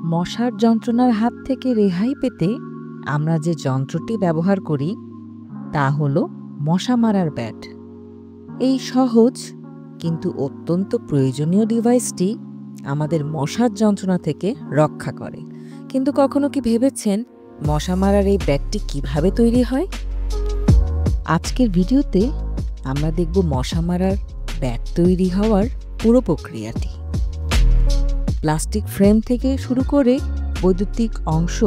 মশার যন্ত্রণার হাত থেকে রেহাই পেতে আমরা যে যন্ত্রটি ব্যবহার করি তা হলো মশা মারার ব্যাট। এই সহজ কিন্তু অত্যন্ত প্রয়োজনীয় ডিভাইসটি আমাদের মশার যন্ত্রণা থেকে রক্ষা করে। কিন্তু কখনো কি ভেবেছেন মশা মারার এই ব্যাটটি কিভাবে তৈরি হয়? আজকের ভিডিওতে আমরা দেখব মশা মারার ব্যাট তৈরি হওয়ার পুরো প্রক্রিয়াটি, প্লাস্টিক ফ্রেম থেকে শুরু করে বৈদ্যুতিক অংশ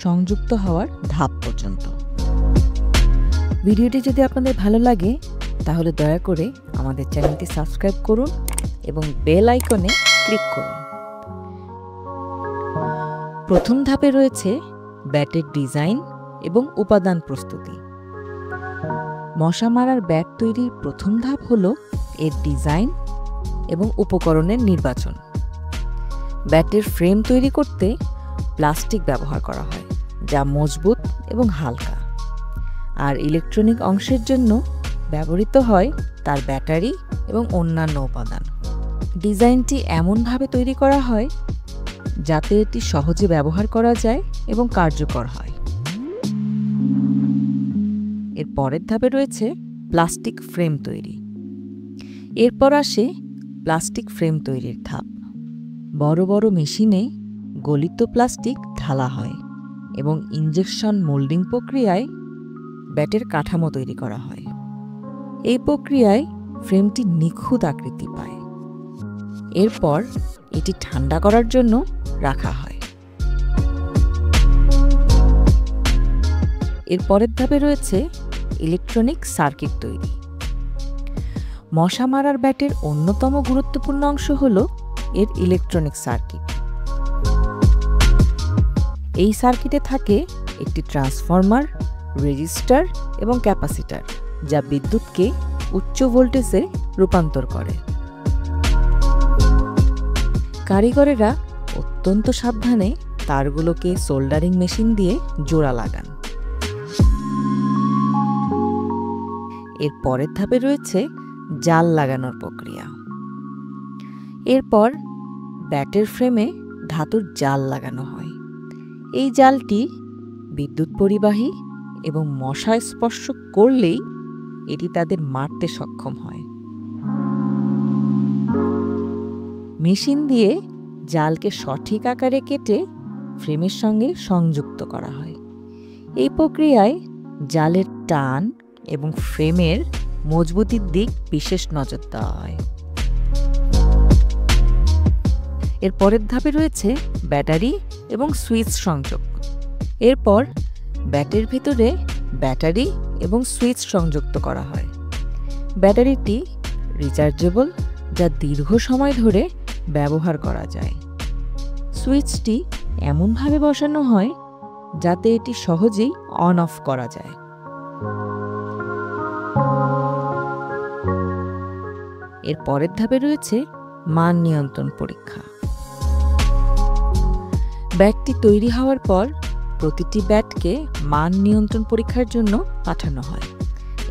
সংযুক্ত হওয়ার ধাপ পর্যন্ত। ভিডিওটি যদি আপনাদের ভালো লাগে তাহলে দয়া করে আমাদের চ্যানেলটি সাবস্ক্রাইব করুন এবং বেল আইকনে ক্লিক করুন। প্রথম ধাপে রয়েছে ব্যাটের ডিজাইন এবং উপাদান প্রস্তুতি। মশা মারার ব্যাট তৈরির প্রথম ধাপ হল এর ডিজাইন এবং উপকরণের নির্বাচন। ব্যাটের ফ্রেম তৈরি করতে প্লাস্টিক ব্যবহার করা হয় যা মজবুত এবং হালকা, আর ইলেকট্রনিক অংশের জন্য ব্যবহৃত হয় তার ব্যাটারি এবং অন্যান্য উপাদান। ডিজাইনটি এমনভাবে তৈরি করা হয় যাতে এটি সহজে ব্যবহার করা যায় এবং কার্যকর হয়। এর পরের ধাপে রয়েছে প্লাস্টিক ফ্রেম তৈরি। এরপর আসে প্লাস্টিক ফ্রেম তৈরির ধাপ। বড় বড় মেশিনে গলিত প্লাস্টিক ঢালা হয় এবং ইনজেকশন মোল্ডিং প্রক্রিয়ায় ব্যাটের কাঠামো তৈরি করা হয়। এই প্রক্রিয়ায় ফ্রেমটি নিখুঁত আকৃতি পায়। এরপর এটি ঠান্ডা করার জন্য রাখা হয়। এর পরের ধাপে রয়েছে ইলেকট্রনিক সার্কিট তৈরি। মশা মারার ব্যাটের অন্যতম গুরুত্বপূর্ণ অংশ হল এর ইলেকট্রনিক সার্কিট। এই সার্কিটে থাকে একটি ট্রান্সফরমার, রেজিস্টার এবং ক্যাপাসিটর, যা বিদ্যুৎকে উচ্চ ভোল্টেজে রূপান্তর করে। কারিগরেরা অত্যন্ত সাবধানে তারগুলোকে সোল্ডারিং মেশিন দিয়ে জোড়া লাগান। এর পরের ধাপে রয়েছে জাল লাগানোর প্রক্রিয়া। এরপর ব্যাটের ফ্রেমে ধাতুর জাল লাগানো হয়। এই জালটি বিদ্যুৎ পরিবাহী এবং মশা স্পর্শ করলেই এটি তাদের মারতে সক্ষম হয়। মেশিন দিয়ে জালকে সঠিক আকারে কেটে ফ্রেমের সঙ্গে সংযুক্ত করা হয়। এই প্রক্রিয়ায় জালের টান এবং ফ্রেমের মজবুতির দিক বিশেষ নজর দেওয়া হয়। এর পরের ধাপে রয়েছে ব্যাটারি এবং সুইচ সংযোগ। এরপর ব্যাটের ভিতরে ব্যাটারি এবং সুইচ সংযুক্ত করা হয়। ব্যাটারিটি রিচার্জেবল, যা দীর্ঘ সময় ধরে ব্যবহার করা যায়। সুইচটি এমনভাবে বসানো হয় যাতে এটি সহজেই অন অফ করা যায়। এর পরের ধাপে রয়েছে মান নিয়ন্ত্রণ পরীক্ষা। ব্যাটটি তৈরি হওয়ার পর প্রতিটি ব্যাটকে মান নিয়ন্ত্রণ পরীক্ষার জন্য পাঠানো হয়।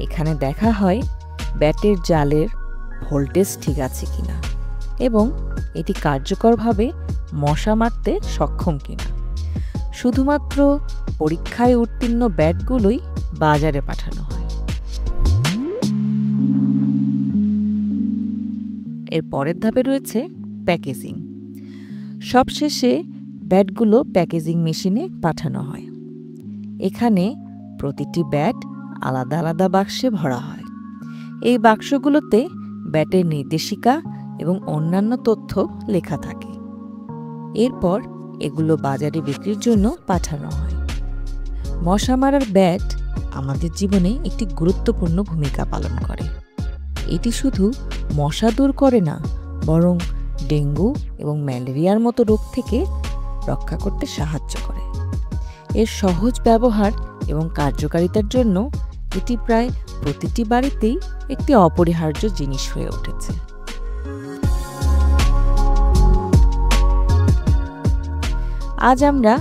এখানে দেখা হয় ব্যাটের জালের ভোল্টেজ ঠিক আছে কিনা এবং এটি কার্যকরভাবে মশা মারতে সক্ষম কিনা। শুধুমাত্র পরীক্ষায় উত্তীর্ণ ব্যাটগুলোই বাজারে পাঠানো হয়। এর পরের ধাপে রয়েছে প্যাকেজিং। সবশেষে ব্যাটগুলো প্যাকেজিং মেশিনে পাঠানো হয়। এখানে প্রতিটি ব্যাট আলাদা আলাদা বাক্সে ভরা হয়। এই বাক্সগুলোতে ব্যাটের নির্দেশিকা এবং অন্যান্য তথ্য লেখা থাকে। এরপর এগুলো বাজারে বিক্রির জন্য পাঠানো হয়। মশা মারার ব্যাট আমাদের জীবনে একটি গুরুত্বপূর্ণ ভূমিকা পালন করে। এটি শুধু মশা দূর করে না, বরং ডেঙ্গু এবং ম্যালেরিয়ার মতো রোগ থেকে রক্ষা করতে সাহায্য করে। এর সহজ ব্যবহার এবং কার্যকারিতার জন্য এটি প্রায় প্রতিটি বাড়িতেই একটি অপরিহার্য জিনিস হয়ে উঠেছে। আজ আমরা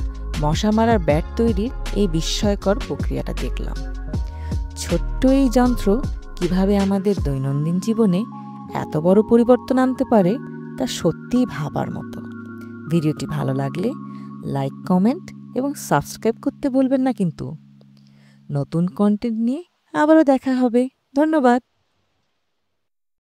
মশা মারার ব্যাট তৈরির এই বিস্ময়কর প্রক্রিয়াটা দেখলাম। ছোট্ট এই যন্ত্র কিভাবে আমাদের দৈনন্দিন জীবনে এত বড় পরিবর্তন আনতে পারে তা সত্যিই ভাবার মতো। ভিডিওটি ভালো লাগলে লাইক, কমেন্ট এবং সাবস্ক্রাইব করতে ভুলবেন না কিন্তু। নতুন কন্টেন্ট নিয়ে আবারও দেখা হবে। ধন্যবাদ।